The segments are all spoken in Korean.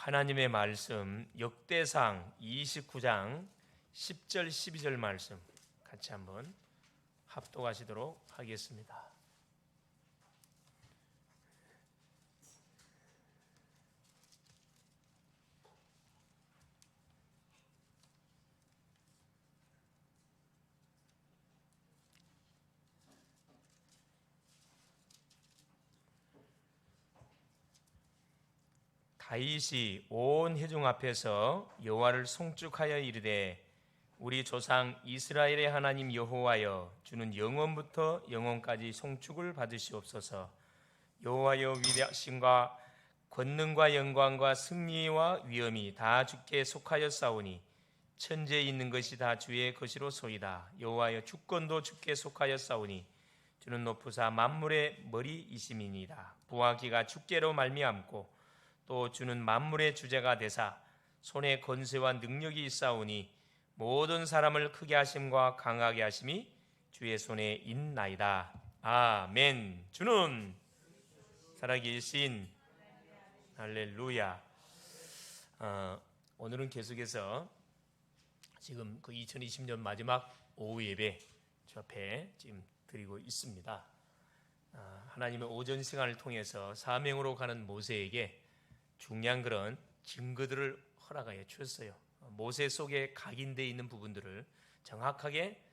하나님의 말씀 역대상 29장 10절 12절 말씀 같이 한번 합독하시도록 하겠습니다. 다윗이 온 회중 앞에서 여호와를 송축하여 이르되 우리 조상 이스라엘의 하나님 여호와여 주는 영원부터 영원까지 송축을 받으시옵소서. 여호와여 위대하심과 권능과 영광과 승리와 위엄이 다 주께 속하였사오니 천지에 있는 것이 다 주의 것이로소이다. 여호와여 주권도 주께 속하였사오니 주는 높으사 만물의 머리이심이니이다. 부와 기가 주께로 말미암고 또 주는 만물의 주제가 되사 손에 권세와 능력이 있사오니 모든 사람을 크게 하심과 강하게 하심이 주의 손에 있나이다. 아멘. 주는 살아계신 할렐루야. 오늘은 계속해서 지금 그 2020년 마지막 오후 예배 저 앞에 지금 드리고 있습니다. 하나님의 오전 시간을 통해서 사명으로 가는 모세에게 중요한 그런 증거들을 허락하여 주셨어요. 모세 속에 각인되어 있는 부분들을 정확하게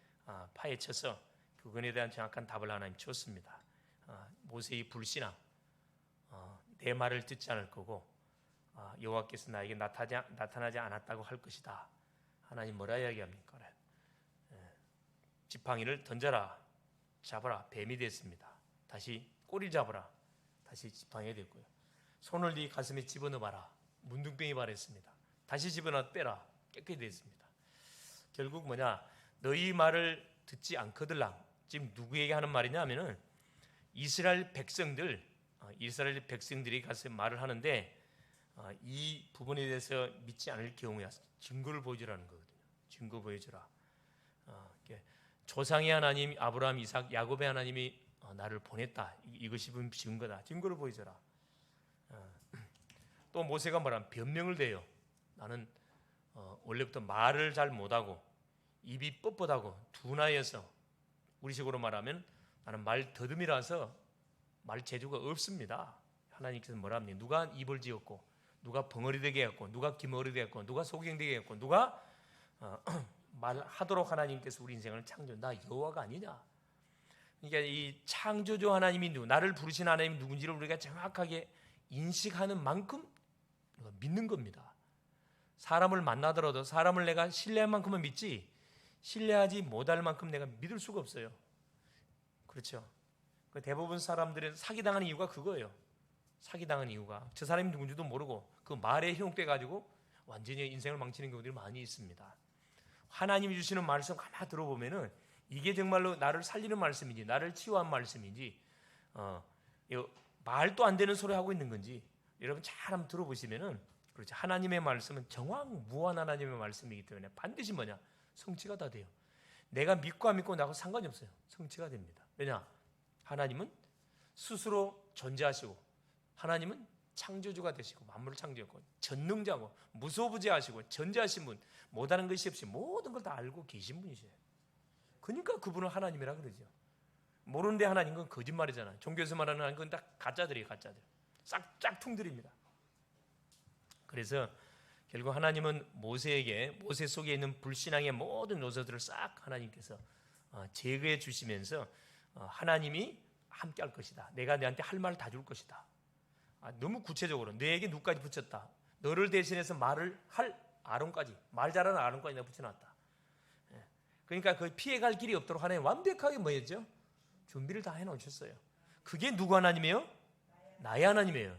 파헤쳐서 그것에 대한 정확한 답을 하나님 주었습니다. 모세의 불신앙, 내 말을 듣지 않을 거고 여호와께서 나에게 나타나지 않았다고 할 것이다. 하나님 뭐라 이야기합니까? 지팡이를 던져라, 잡아라, 뱀이 됐습니다. 다시 꼬리를 잡아라, 다시 지팡이가 됐고요. 손을 네 가슴에 집어넣어봐라, 문둥병이 발했습니다. 다시 집어넣어 빼라, 깨끗이 됐습니다. 결국 뭐냐, 너희 말을 듣지 않거들랑. 지금 누구에게 하는 말이냐 하면은 이스라엘 백성들이 가서 말을 하는데 이 부분에 대해서 믿지 않을 경우에 증거를 보여주라는 거거든요. 증거 보여주라. 조상의 하나님 아브라함, 이삭, 야곱의 하나님이 나를 보냈다. 이것이 증거다. 증거를 보여줘라. 또 모세가 말하면 변명을 대요. 나는 원래부터 말을 잘 못하고 입이 뻣뻣하고 둔하여서, 우리식으로 말하면 나는 말 더듬이라서 말 재주가 없습니다. 하나님께서 뭐라 합니까? 누가 입을 지었고, 누가 벙어리 되게 했고, 누가 기머리 되게 했고, 누가 소경되게 했고, 누가 말하도록 하나님께서 우리 인생을 창조, 나 여호와가 아니냐? 그러니까 이 창조주 하나님이 나를 부르신 하나님이 누군지를 우리가 정확하게 인식하는 만큼 믿는 겁니다. 사람을 만나더라도 사람을 내가 신뢰할 만큼은 믿지, 신뢰하지 못할 만큼 내가 믿을 수가 없어요. 그렇죠? 대부분 사람들은 사기당하는 이유가 그거예요. 사기당하는 이유가 저 사람이 누군지도 모르고 그 말에 현혹돼 가지고 완전히 인생을 망치는 경우들이 많이 있습니다. 하나님이 주시는 말씀 가만히 들어보면은 이게 정말로 나를 살리는 말씀인지, 나를 치유한 말씀인지, 말도 안 되는 소리 하고 있는 건지 여러분 잘 한번 들어보시면은, 그렇죠, 하나님의 말씀은 정확무한 하나님의 말씀이기 때문에 반드시 뭐냐, 성취가 다 돼요. 내가 믿고 안 믿고 나하고 상관이 없어요. 성취가 됩니다. 왜냐, 하나님은 스스로 존재하시고, 하나님은 창조주가 되시고, 만물을 창조했고, 전능자고, 무소부재하시고, 전재하신 분, 못하는 것이 없이 모든 걸 다 알고 계신 분이세요. 그러니까 그분을 하나님이라 그러죠. 모르는데 하나님 건 거짓말이잖아요. 종교에서 말하는 하나님 건 다 가짜들이에요. 가짜들. 싹 짝퉁들입니다. 그래서 결국 하나님은 모세에게, 모세 속에 있는 불신앙의 모든 요소들을 싹 하나님께서 제거해 주시면서 하나님이 함께 할 것이다. 내가 너한테 할 말을 다 줄 것이다. 너무 구체적으로 너에게 누구까지 붙였다. 너를 대신해서 말을 할 아론까지, 말 잘하는 아론까지 내가 붙여놨다. 그러니까 그 피해갈 길이 없도록 하나님 완벽하게 뭐 했죠? 준비를 다 해놓으셨어요. 그게 누구 하나님이에요? 나의 하나님이에요.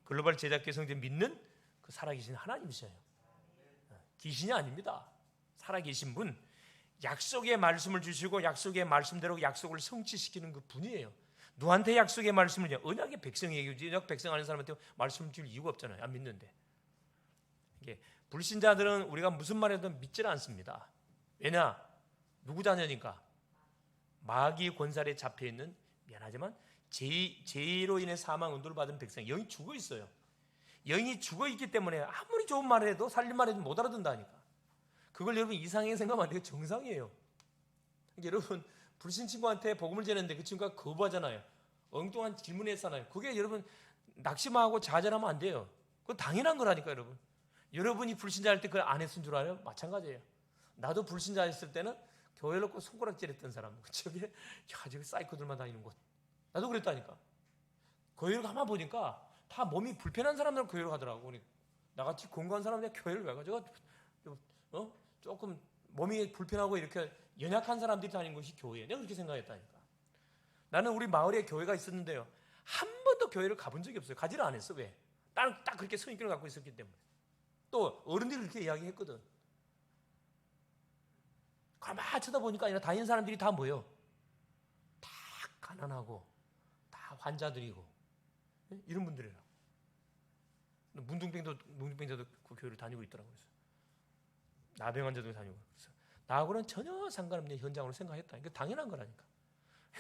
글로벌 제작계 성전 믿는 그 살아계신 하나님이셔요. 귀신이 아닙니다. 살아계신 분, 약속의 말씀을 주시고 약속의 말씀대로 약속을 성취시키는 그 분이에요. 누구한테 약속의 말씀을 줘요? 언약의 백성에게, 언약 백성 아닌 사람한테 말씀을 줄 이유가 없잖아요. 안 믿는데. 이게 불신자들은 우리가 무슨 말해도 믿질 않습니다. 왜냐? 누구 자녀니까? 마귀 권살에 잡혀있는, 미안하지만 죄로 인해 사망 은도를 받은 백성이 영이 죽어 있어요. 영이 죽어 있기 때문에 아무리 좋은 말을 해도 살림말 해도 못 알아듣는다니까. 그걸 여러분 이상하게 생각하면 안 돼요. 정상이에요. 여러분 불신 친구한테 복음을 전했는데 그 친구가 거부하잖아요. 엉뚱한 질문했잖아요. 그게 여러분 낙심하고 좌절하면 안 돼요. 그건 당연한 거라니까 여러분. 여러분이 불신자 할 때 그걸 안 했은 줄 알아요? 마찬가지예요. 나도 불신자 했을 때는 교회 놓고 손가락질 했던 사람. 저게 사이코들만 다니는 곳. 나도 그랬다니까. 교회를 가만 보니까 다 몸이 불편한 사람들은 교회를 가더라고. 나같이 건강한 사람들 교회를 왜 가죠? 조금 몸이 불편하고 이렇게 연약한 사람들이 다니는 곳이 교회예요. 내가 그렇게 생각했다니까. 나는 우리 마을에 교회가 있었는데요. 한 번도 교회를 가본 적이 없어요. 가지를 안 했어. 왜? 나는 딱 그렇게 선입견을 갖고 있었기 때문에. 또 어른들이 그렇게 이야기했거든. 가만 쳐다보니까 아니라 다니는 사람들이 다 뭐예요? 다 가난하고 다 환자들이고 이런 분들이라. 문둥병자도 그 교회를 다니고 있더라고요. 나병 환자도 다니고. 그래서 나하고는 전혀 상관없는 현장으로 생각했다. 이게 당연한 거라니까.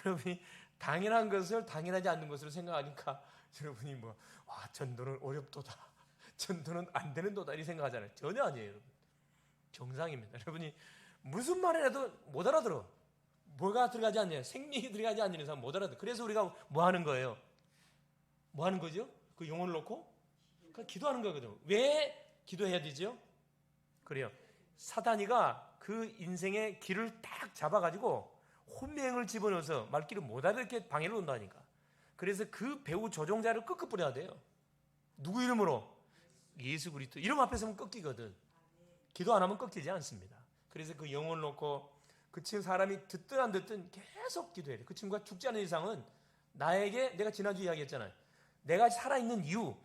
여러분이 당연한 것을 당연하지 않는 것으로 생각하니까 여러분이 전도는 어렵도다. 전도는 안 되는 도다. 이 생각하잖아요. 전혀 아니에요. 여러분. 정상입니다. 여러분이 무슨 말을 해도 못 알아들어. 뭐가 들어가지 않냐. 생명이 들어가지 않는 이상 못 알아들어. 그래서 우리가 뭐 하는 거예요? 뭐 하는 거죠? 그 영혼을 놓고? 그러니까 기도하는 거거든요. 왜 기도해야 되죠? 그래요. 사단이가 그 인생의 길을 딱 잡아가지고 혼명을 집어넣어서 말귀를 못 알아듣게 방해를 온다니까. 그래서 그 배우 조종자를 끄끄 뿌려야 돼요. 누구 이름으로? 예수 그리스도 이름 앞에 서면 꺾이거든. 기도 안 하면 꺾이지 않습니다. 그래서 그 영혼을 놓고 그 친구 사람이 듣든 안 듣든 계속 기도해야 돼. 그 친구가 죽지 않은 이상은 나에게 내가 지난주 이야기했잖아요. 내가 살아있는 이유,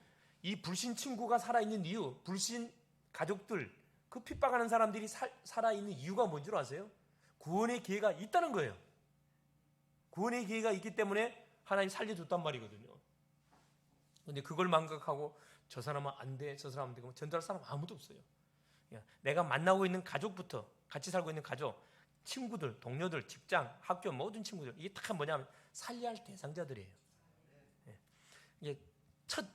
이 불신 친구가 살아있는 이유, 불신 가족들, 그 핍박하는 사람들이 살아있는 이유가 뭔 줄 아세요? 구원의 기회가 있다는 거예요. 구원의 기회가 있기 때문에 하나님 살려줬단 말이거든요. 그런데 그걸 망각하고 저 사람은 안 돼, 저 사람은 안 되고 전도할 사람 아무도 없어요. 내가 만나고 있는 가족부터 같이 살고 있는 가족, 친구들, 동료들, 직장, 학교 모든 친구들 이게 다 뭐냐면 살려야 할 대상자들이에요. 이게 첫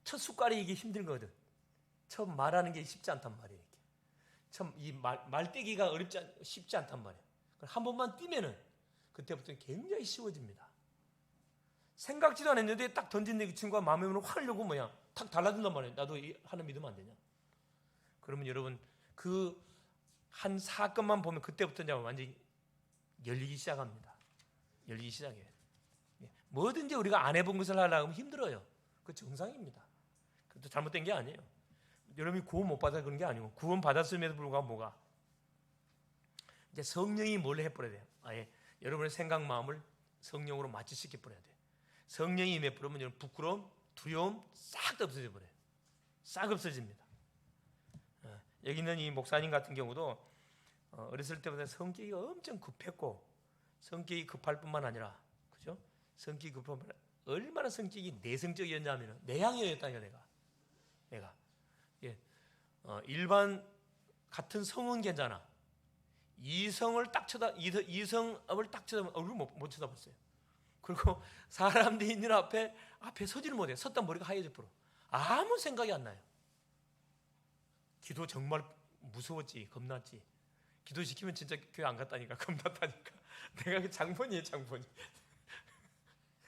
숟갈이 이게 힘든 거거든. 처음 말하는 게 쉽지 않단 말이에요. 참 이 말대기가 쉽지 않단 말이에요. 한 번만 뛰면은 그때부터는 굉장히 쉬워집니다. 생각지도 않았는데 딱 던진 그 친구가 마음에 오면 화내려고 탁 달라든단 말이에요. 나도 하나 믿으면 안 되냐? 그러면 여러분 그 한 사건만 보면 그때부터 이제 완전히 열리기 시작합니다. 열리기 시작해요. 뭐든지 우리가 안 해본 것을 하려고 하면 힘들어요. 그 정상입니다. 그것도 잘못된 게 아니에요. 여러분이 구원 못 받아 그런 게 아니고 구원 받았음에도 불구하고 뭐가 이제 성령이 뭘 해버려야 돼요. 아예 여러분의 생각 마음을 성령으로 마취시켜 버려야 돼요. 성령이 임해 버리면 여러분 부끄러움, 두려움 싹 다 없어져 버려요. 싹 없어집니다. 여기 있는 이 목사님 같은 경우도 어렸을 때부터 성격이 엄청 급했고 성격이 급할 뿐만 아니라 그죠? 성격이 급할 뿐만 아니라 얼마나 성격이 내성적이었냐면 내향이었다니까 내가 일반 같은 성은 괜찮아. 이성을 딱 쳐다보면 얼굴 못 쳐다봤어요. 그리고 사람들이 있는 앞에 서지를 못해. 섰다 머리가 하얘져 버려. 아무 생각이 안 나요. 기도 정말 무서웠지, 겁났지. 기도 시키면 진짜 교회 안 갔다니까, 겁났다니까. 내가 그 장본이에요, 장본이.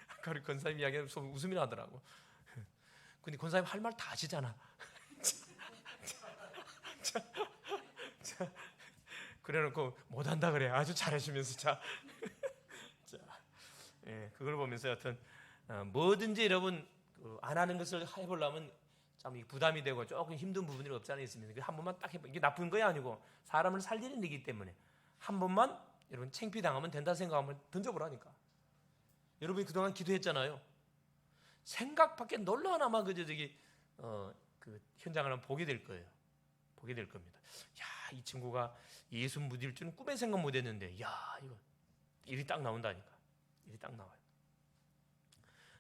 아까 우리 권사님 이야기하면 웃음이 나더라고. 근데 권사님 할 말 다 하시잖아. 그래놓고 못한다 그래. 아주 잘하시면서 자, 그걸 보면서 여튼 뭐든지 여러분 안 하는 것을 해보려면 참 부담이 되고 조금 힘든 부분이 없지 않아 있습니다. 한 번만 딱 해봐. 이게 나쁜 거 아니고 사람을 살리는 일이기 때문에 한 번만 여러분 창피당하면 된다 생각하면 던져보라니까. 여러분이 그동안 기도했잖아요. 생각 밖에 놀러 하나만 그 현장을 한번 보게 될 거예요. 보게 될 겁니다. 야, 이 친구가 예수 믿을 줄은 꿈에 생각 못했는데, 야, 이거 일이 딱 나온다니까. 일이 딱 나와요.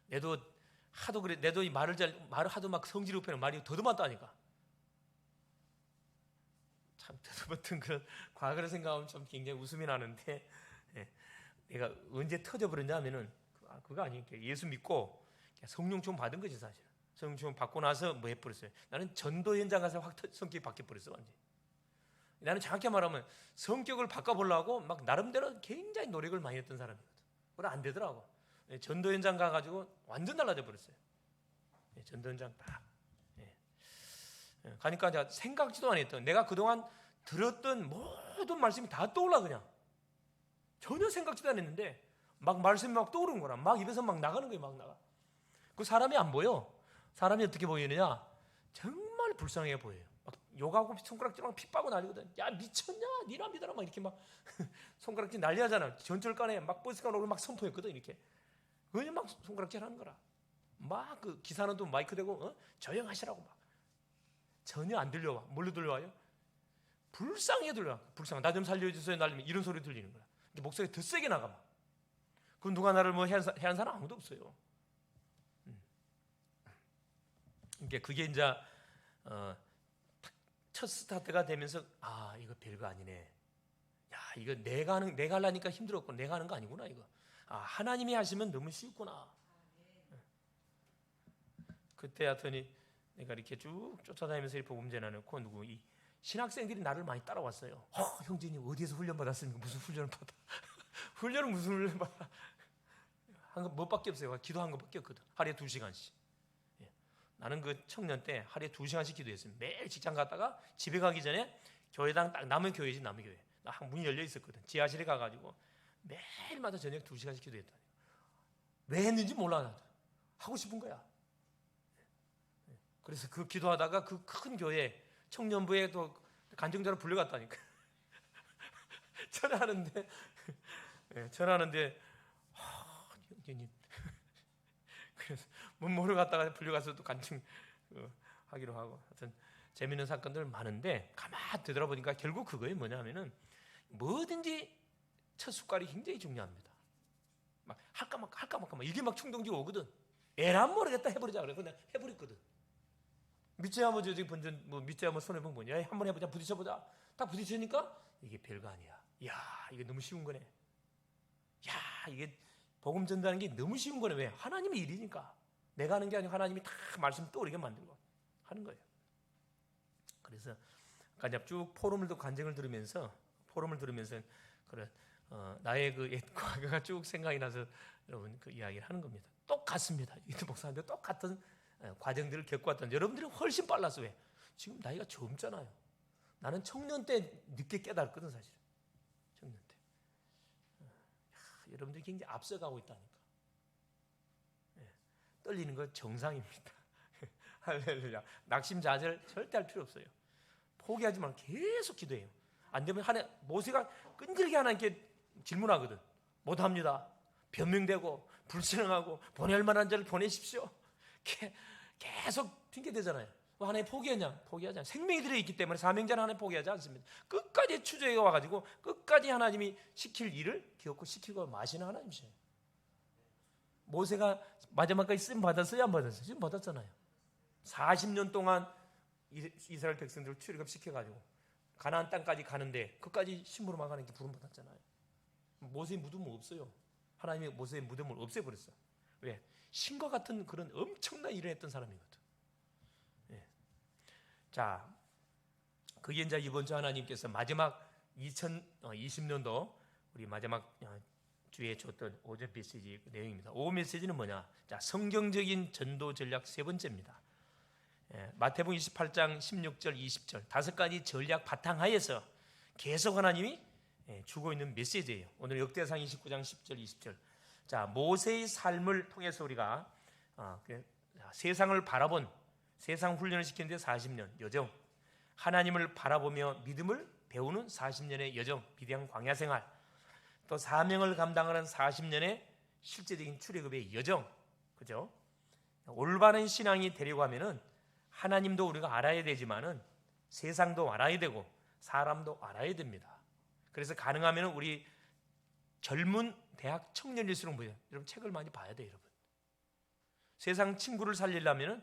내도 하도 그래, 내도 이 말을 하도 막 성질 높여는 말이 더듬었다니까. 참 더듬었던 그런 과거를 생각하면 참 굉장히 웃음이 나는데, 내가 언제 터져버렸냐면은 그거 아니니까 예수 믿고 성령 좀 받은 거지 사실은. 성령 받고 나서 뭐 해버렸어요. 나는 전도 현장 가서 확 성격이 바뀌어버렸어 완전히. 나는 정확히 말하면 성격을 바꿔보려고 막 나름대로 굉장히 노력을 많이 했던 사람이거든. 그래 안 되더라고. 전도 현장 가가지고 완전 달라져 버렸어요. 전도 현장 딱 가니까 내가 생각지도 안 했던, 내가 그동안 들었던 모든 말씀이 다 떠올라. 그냥 전혀 생각지도 안 했는데 막 말씀이 막 떠오르는 거라. 막 입에서 막 나가는 거예요. 막 나가. 그 사람이 안 보여. 사람이 어떻게 보이느냐, 정말 불쌍해 보여요. 막 욕하고 손가락질하고 픽 빠고 난리거든. 야 미쳤냐, 니나 믿어라 막 이렇게 막 손가락질 난리하잖아. 전철간에 막 버스가 오고 막 선포했거든. 이렇게 그냥 막 손가락질 하는 거라. 막 그 기사는 또 마이크 대고 조용하시라고 막. 전혀 안 들려와. 뭘로 들려와요? 불쌍해 들려와. 불쌍해. 나 좀 살려주세요. 날리면 이런 소리 들리는 거야. 목소리가 더 세게 나가 막. 그럼 누가 나를 뭐 해한 사람 아무도 없어요. 그게 이제 첫 스타트가 되면서 아 이거 별거 아니네. 야 이거 내가 하려니까 힘들었고 내가 하는 거 아니구나 이거. 아 하나님이 하시면 너무 쉽구나. 그때 하더니 내가 이렇게 쭉 쫓아다니면서 이 복음 전해놓고 누구 이 신학생들이 나를 많이 따라왔어요. 형제님 어디에서 훈련 받았습니까? 무슨 훈련을 받아? 훈련은 무슨 훈련 받아? 한 거 뭐밖에 없어요. 기도한 것밖에 없거든. 하루에 2시간씩. 나는 그 청년 때 하루에 2시간씩 기도했어요. 매일 직장 갔다가 집에 가기 전에 교회당 딱 남은 교회지, 남은 교회. 나 문이 열려 있었거든. 지하실에 가가지고 매일마다 저녁 2시간씩 기도했다니. 왜 했는지 몰라 나도. 하고 싶은 거야. 그래서 그 기도하다가 그 큰 교회 청년부에 또 간증자로 불려갔다니까. 전화하는데 형님. 그래서 문모를 갔다가 불려가서 또 간증 하기로 하고. 하여튼 재밌는 사건들 많은데 가만 되돌아보니까 결국 그거에 뭐냐면은 뭐든지 첫 숟갈이 굉장히 중요합니다. 막 할까 말까 이게 막 충동적으로 오거든. 에란 모르겠다 해버리자 그래. 그냥 해버렸거든. 밑에 한번 저기 본전 뭐 밑에 한번 손해 보면 뭐냐, 한번 해보자, 부딪혀보자. 딱 부딪히니까 이게 별거 아니야. 야 이게 너무 쉬운 거네. 야 이게 복음 전달하는 게 너무 쉬운 거네. 왜? 하나님의 일이니까. 내가 하는 게 아니고 하나님이 다 말씀 떠오르게 만들고 하는 거예요. 그래서 그냥 쭉 포럼을 또 간증을 들으면서 그래 나의 그 옛 과거가 쭉 생각이 나서 여러분 그 이야기를 하는 겁니다. 똑같습니다. 이때 목사님들 똑같은 과정들을 겪어왔던 여러분들이 훨씬 빨랐어. 왜? 지금 나이가 젊잖아요. 나는 청년 때 늦게 깨달았거든 사실. 청년 때. 여러분들이 굉장히 앞서가고 있다니까. 떨리는 건 정상입니다. 할렐루야. 낙심자절 절대 할 필요 없어요. 포기하지 말고 계속 기도해요. 안 되면 모세가 끈질게 하나님께 질문하거든. 못합니다. 변명되고 불신앙하고 보낼 만한 자를 보내십시오. 계속 핑계대잖아요. 하나님 포기하냐? 포기하지 않아요. 생명이 들어있기 때문에 사명자는 하나님 포기하지 않습니다. 끝까지 추저해 와가지고 끝까지 하나님이 시킬 일을 기어코 시키고 마시는 하나님이세요. 모세가 마지막까지 쓰임 받았어요? 안 받았어요? 지금 받았잖아요. 40년 동안 이스라엘 백성들을 출애굽시켜가지고 가나안 땅까지 가는데 끝까지 신부로 막아내는 게 부름 받았잖아요. 모세의 무덤은 없어요. 하나님이 모세의 무덤을 없애버렸어. 왜? 신과 같은 그런 엄청난 일을 했던 사람이거든. 자, 그게 이제 이번 주 하나님께서 마지막 2020년도 우리 마지막 주에 줬던 오전 메시지 내용입니다. 오후 메시지는 뭐냐? 자, 성경적인 전도 전략 세 번째입니다. 마태복음 28장 16절 20절 5가지 전략 바탕하에서 계속 하나님이 주고 있는 메시지예요. 오늘 역대상 29장 10절 20절. 자, 모세의 삶을 통해서 우리가 세상을 바라본 세상 훈련을 시키는데 40년 여정, 하나님을 바라보며 믿음을 배우는 40년의 여정, 비대한 광야 생활, 또 사명을 감당하는 40년의 실제적인 출애굽의 여정, 그죠? 올바른 신앙이 되려고 하면은 하나님도 우리가 알아야 되지만은 세상도 알아야 되고 사람도 알아야 됩니다. 그래서 가능하면 우리 젊은 대학 청년일수록 뭐예요? 여러분 책을 많이 봐야 돼요, 여러분. 세상 친구를 살리려면은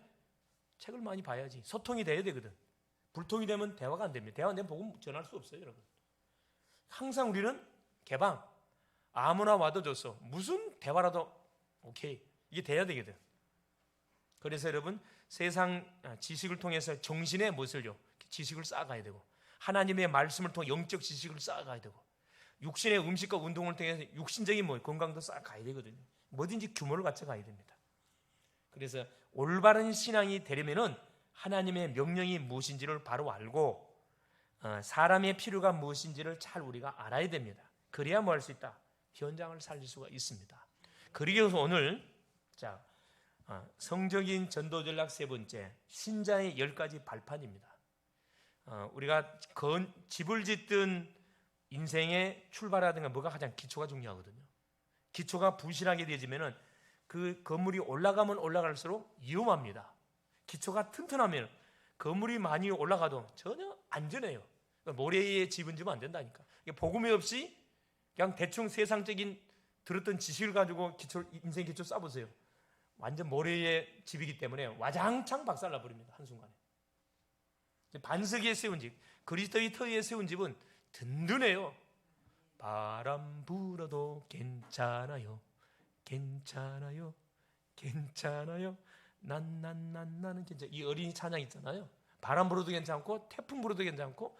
책을 많이 봐야지. 소통이 돼야 되거든. 불통이 되면 대화가 안 됩니다. 대화 안 되면 복음 전할 수 없어요, 여러분. 항상 우리는 개방. 아무나 와도 줬어. 무슨 대화라도 오케이. 이게 돼야 되거든. 그래서 여러분 세상 지식을 통해서 정신의 무엇을요? 지식을 쌓아가야 되고 하나님의 말씀을 통해 영적 지식을 쌓아가야 되고 육신의 음식과 운동을 통해서 육신적인 건강도 쌓아가야 되거든요. 뭐든지 규모를 갖춰가야 됩니다. 그래서 올바른 신앙이 되려면은 하나님의 명령이 무엇인지를 바로 알고 사람의 필요가 무엇인지를 잘 우리가 알아야 됩니다. 그래야 뭐 할 수 있다? 현장을 살릴 수가 있습니다. 그리고 오늘 성적인 전도 전략 세 번째, 신자의 10가지 발판입니다. 우리가 집을 짓든 인생의 출발하든가 뭐가 가장 기초가 중요하거든요. 기초가 부실하게 되어지면은 그 건물이 올라가면 올라갈수록 위험합니다. 기초가 튼튼하면 건물이 많이 올라가도 전혀 안전해요. 그러니까 모래에 집은 지면 안 된다니까. 복음이 없이 그냥 대충 세상적인 들었던 지식을 가지고 인생 기초 쌓아보세요. 완전 모래의 집이기 때문에 와장창 박살나 버립니다. 한순간에. 반석 위에 세운 집, 그리스도의 터 위에 세운 집은 든든해요. 바람 불어도 괜찮아요. 괜찮아요. 괜찮아요. 나는 괜찮아요. 이 어린이 찬양 있잖아요. 바람 불어도 괜찮고 태풍 불어도 괜찮고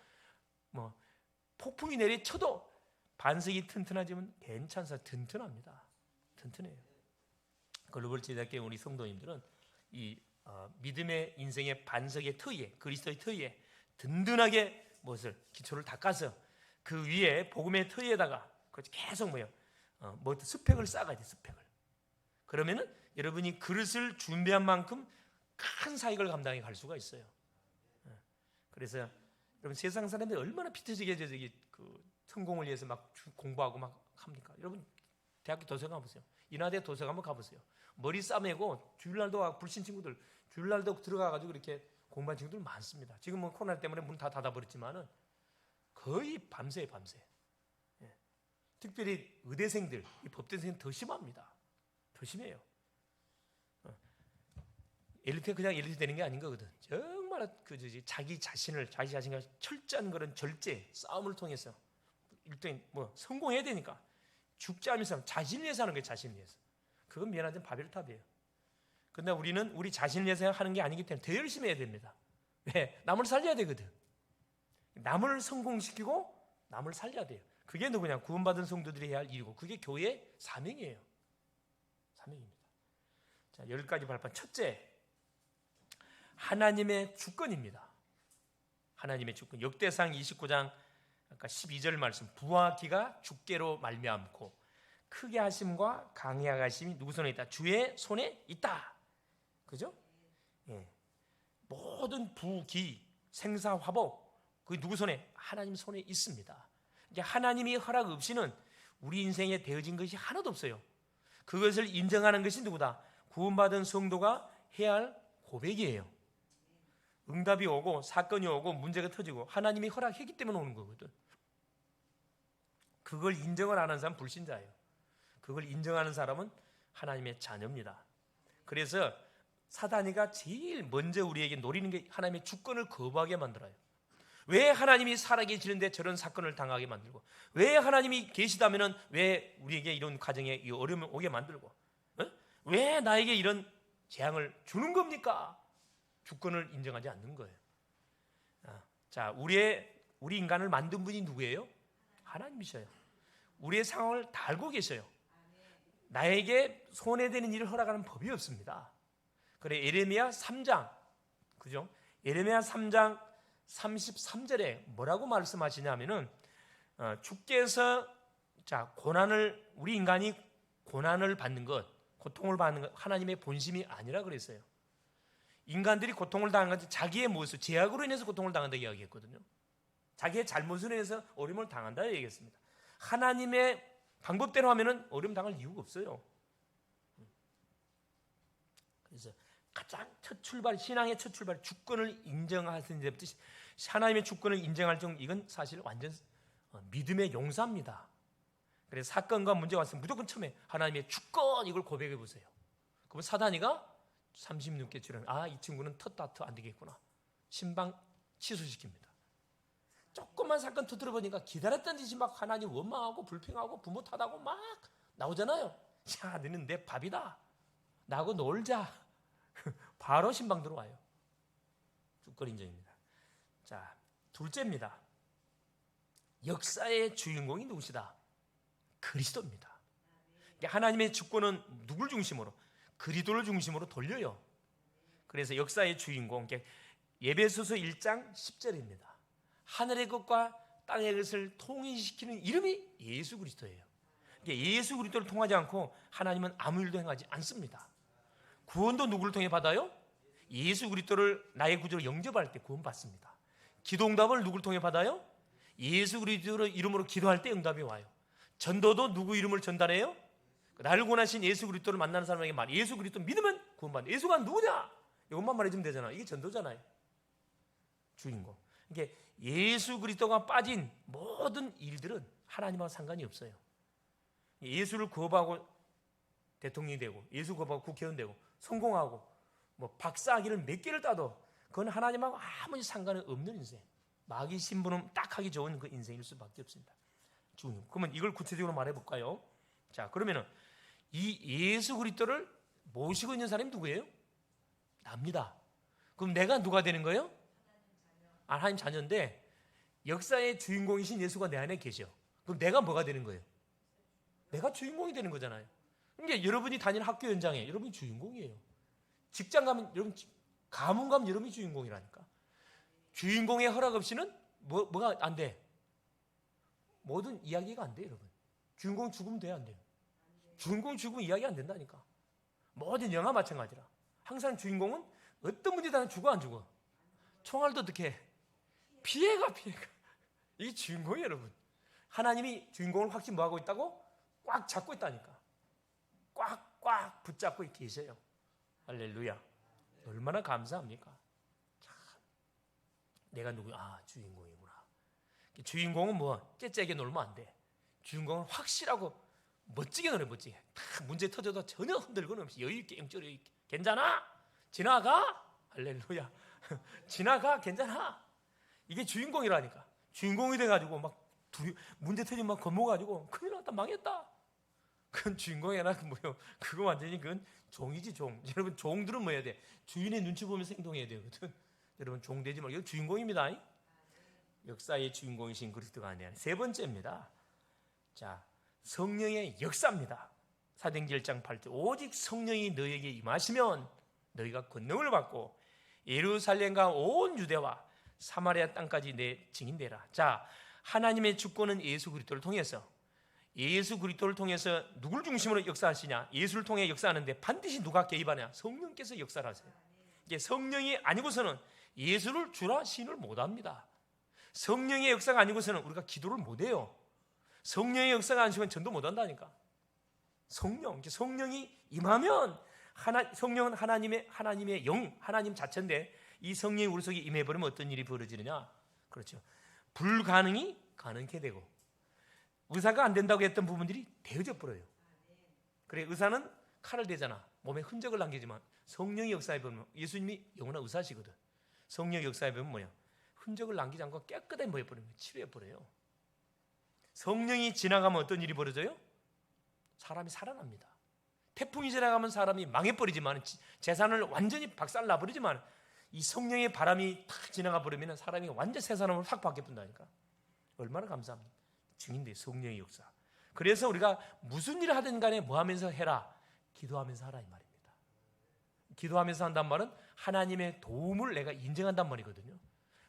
폭풍이 내리쳐도 반석이 튼튼하지만 괜찮아서 튼튼합니다. 튼튼해요. 글로벌 제자교회 우리 성도님들은 이 믿음의 인생의 반석의 터 위에 그리스도의 터 위에 든든하게 무엇을 기초를 닦아서 그 위에 복음의 터 위에다가 계속 스펙을 쌓아야 돼. 스펙을. 그러면은 여러분이 그릇을 준비한 만큼 큰 사역을 감당해 갈 수가 있어요. 그래서 여러분 세상 사람들이 얼마나 피터지게 성공을 위해서 막 공부하고 막 합니까? 여러분 대학교 도서관 가보세요. 인하대 도서관 한번 가보세요. 머리 싸매고 주일날도 불신 친구들 주일날도 들어가가지고 이렇게 공부한 친구들 많습니다. 지금 코로나 때문에 문 다 닫아버렸지만은 거의 밤새요. 특별히 의대생들, 이 법대생은 더 심합니다. 더 심해요. 엘리트 그냥 엘리트 되는 게 아닌 거거든. 정말 자기 자신과 철저한 그런 절제 싸움을 통해서 일단 성공해야 되니까 죽지 않으면서 자신을 위해서 하는 거예요. 자신을 위해서. 그건 미안하지만 바벨탑이에요. 근데 우리는 우리 자신을 위해서 하는 게 아니기 때문에 더 열심히 해야 됩니다. 왜? 남을 살려야 되거든. 남을 성공시키고 남을 살려야 돼요. 그게 누구냐? 구원받은 성도들이 해야 할 일이고 그게 교회의 사명이에요. 사명입니다. 자, 10가지 발판. 첫째, 하나님의 주권입니다. 하나님의 주권. 역대상 29장 아까 12절 말씀. 부하기가 주께로 말미암고 크게 하심과 강하게 하심이 누구 손에 있다? 주의 손에 있다. 그죠? 예. 모든 부기, 생사, 화복 그 누구 손에? 하나님 손에 있습니다. 이제 하나님이 허락 없이는 우리 인생에 되어진 것이 하나도 없어요. 그것을 인정하는 것이 누구다? 구원받은 성도가 해야 할 고백이에요. 응답이 오고 사건이 오고 문제가 터지고 하나님이 허락했기 때문에 오는 거거든. 그걸 인정을 안 하는 사람은 불신자예요. 그걸 인정하는 사람은 하나님의 자녀입니다. 그래서 사단이가 제일 먼저 우리에게 노리는 게 하나님의 주권을 거부하게 만들어요. 왜 하나님이 살아계시는데 저런 사건을 당하게 만들고, 왜 하나님이 계시다면은 왜 우리에게 이런 가정에 이 어려움을 오게 만들고, 왜 나에게 이런 재앙을 주는 겁니까? 주권을 인정하지 않는 거예요. 자, 우리 인간을 만든 분이 누구예요? 하나님이셔요. 우리의 상황을 다 알고 계셔요. 나에게 손해되는 일을 허락하는 법이 없습니다. 그래, 예레미야 3장, 그죠? 예레미야 3장 33절에 뭐라고 말씀하시냐면은 주께서 우리 인간이 고난을 받는 것, 고통을 받는 것 하나님의 본심이 아니라 그랬어요. 인간들이 고통을 당한 것은 자기의 모습, 죄악으로 인해서 고통을 당한다고 이야기했거든요. 자기의 잘못으로 인해서 어려움을 당한다 얘기했습니다. 하나님의 방법대로 하면은 어려움 당할 이유가 없어요. 그래서 가장 첫 출발, 신앙의 첫 출발, 주권을 인정하시는 데부터 하나님의 주권을 인정할 정도, 이건 사실 완전 믿음의 용사입니다. 그래서 사건과 문제가 왔으면 무조건 처음에 하나님의 주권 이걸 고백해 보세요. 그러면 사단이가 36개 출연, 이 친구는 텄다 안 되겠구나. 신방 취소시킵니다. 조금만 사건 터뜨려 보니까 기다렸던 짓이 막 하나님 원망하고 불평하고 부모 탓하고 막 나오잖아요. 야, 너는 내 밥이다. 나하고 놀자. 바로 신방 들어와요. 쑥거린정입니다. 자, 둘째입니다. 역사의 주인공이 누구시다? 그리스도입니다. 하나님의 주권은 누굴 중심으로? 그리스도를 중심으로 돌려요. 그래서 역사의 주인공, 에베소서 1장 10절입니다. 하늘의 것과 땅의 것을 통일시키는 이름이 예수 그리스도예요. 예수 그리스도를 통하지 않고 하나님은 아무 일도 행하지 않습니다. 구원도 누구를 통해 받아요? 예수 그리스도를 나의 구주로 영접할 때 구원받습니다. 기도응답을 누구를 통해 받아요? 예수 그리스도의 이름으로 기도할 때 응답이 와요. 전도도 누구 이름을 전달해요? 나를 구원하신 예수 그리스도를 만나는 사람에게 말, 예수 그리스도 믿으면 구원받는. 예수가 누구냐? 이것만 말해주면 되잖아. 이게 전도잖아요. 주인공. 이게 예수 그리스도가 빠진 모든 일들은 하나님하고 상관이 없어요. 예수를 구업하고 대통령이 되고, 예수 구업하고 국회의원 되고, 성공하고, 뭐 박사학위를 몇 개를 따도 그건 하나님하고 아무리 상관이 없는 인생. 마귀 신분은 딱 하기 좋은 그 인생일 수밖에 없습니다. 주님. 그러면 이걸 구체적으로 말해볼까요? 자, 그러면은 이 예수 그리스도를 모시고 있는 사람이 누구예요? 납니다. 그럼 내가 누가 되는 거예요? 하나님 자녀인데 역사의 주인공이신 예수가 내 안에 계셔. 그럼 내가 뭐가 되는 거예요? 내가 주인공이 되는 거잖아요. 그러니까 여러분이 다니는 학교 현장에 여러분이 주인공이에요. 직장 가면 여러분, 가문 가면 여러분이 주인공이라니까. 주인공의 허락 없이는 뭐가 안 돼? 모든 이야기가 안 돼, 여러분. 주인공 죽으면 돼, 안 돼요? 주인공 죽으면 이야기 안 된다니까. 모든 영화 마찬가지라. 항상 주인공은 어떤 문제도 안 죽어, 안 죽어? 총알도 어떻게 해? 피해가. 이게 주인공이에요, 여러분. 하나님이 주인공을 확실히 뭐하고 있다고? 꽉 잡고 있다니까. 꽉 붙잡고 계세요. 할렐루야. 얼마나 감사합니까? 참, 내가 누구야? 주인공이구나. 주인공은 뭐 째째게 놀면 안 돼. 주인공은 확실하고 멋지게 노래, 멋지게. 다 문제 터져도 전혀 흔들거나 없이 여유있게, 영적 여유있게. 괜찮아? 지나가? 할렐루야. 지나가? 괜찮아? 이게 주인공이라니까. 주인공이 돼가지고 막 문제 터지면 막 겁먹어가지고 큰일 났다, 망했다. 그건 주인공이 아니라 뭐요? 그거 완전히 그건 종이지, 종. 여러분, 종들은 뭐 해야 돼? 주인의 눈치 보면서 행동해야 되거든. 여러분, 종 되지 말고. 이거 주인공입니다. 역사의 주인공이신 그리스도가 아니라. 세 번째입니다. 자, 성령의 역사입니다. 사도행전 1장 8절. 오직 성령이 너에게 임하시면 너희가 권능을 받고 예루살렘과 온 유대와 사마리아 땅까지 내 증인되라. 자, 하나님의 주권은 예수 그리스도를 통해서, 예수 그리스도를 통해서 누굴 중심으로 역사하시냐? 예수를 통해 역사하는데 반드시 누가 개입하냐? 성령께서 역사를 하세요. 이게 성령이 아니고서는 예수를 주라 시인을 못합니다. 성령의 역사가 아니고서는 우리가 기도를 못해요. 성령의 역사가 아니면 전도 못한다니까. 성령이 임하면 성령은 하나님의 영, 하나님 자체인데 이 성령이 우리 속에 임해버리면 어떤 일이 벌어지느냐? 그렇죠. 불가능이 가능케 되고 의사가 안 된다고 했던 부분들이 되어져 버려요. 그래, 의사는 칼을 대잖아. 몸에 흔적을 남기지만 성령의 역사에 보면 예수님이 영원한 의사시거든. 성령의 역사에 보면 뭐야? 흔적을 남기지 않고 깨끗하게 뭐 해버리면 치료해버려요. 성령이 지나가면 어떤 일이 벌어져요? 사람이 살아납니다. 태풍이 지나가면 사람이 망해버리지만, 재산을 완전히 박살나버리지만 이 성령의 바람이 탁 지나가 버리면 사람이 완전 새 사람으로 확 바뀌어본다니까. 얼마나 감사합니다. 증인돼, 성령의 역사. 그래서 우리가 무슨 일을 하든 간에 뭐 하면서 해라? 기도하면서 하라, 이 말입니다. 기도하면서 한단 말은 하나님의 도움을 내가 인정한단 말이거든요.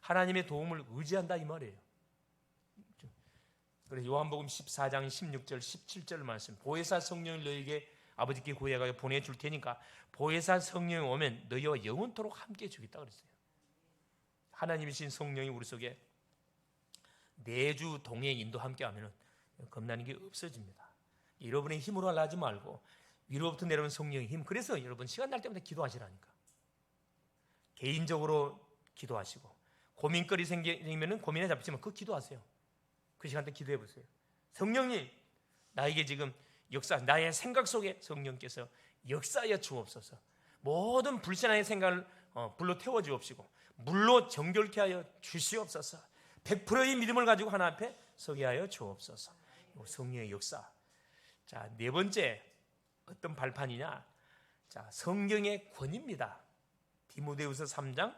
하나님의 도움을 의지한다, 이 말이에요. 그래서 요한복음 14장 16절 17절 말씀, 보혜사 성령을 너에게 아버지께 구해가 보내줄 테니까 보혜사 성령이 오면 너희와 영원토록 함께 해주겠다 그랬어요. 하나님이신 성령이 우리 속에 내주 동행 인도 함께 하면 겁나는 게 없어집니다. 여러분의 힘으로 하지 말고 위로부터 내려오는 성령의 힘. 그래서 여러분 시간 날 때마다 기도하시라니까. 개인적으로 기도하시고, 고민거리 생기면 고민에 잡히지만 그 기도하세요. 그 시간 때 기도해 보세요. 성령님, 나에게 지금 나의 생각 속에 성령께서 역사하여 주옵소서. 모든 불신앙의 생각을 불로 태워 주옵시고 물로 정결케 하여 주시옵소서. 100%의 믿음을 가지고 하나님 앞에 서게 하여 주옵소서. 성령의 역사. 자, 네 번째 어떤 발판이냐? 자, 성경의 권위입니다. 디모데후서 3장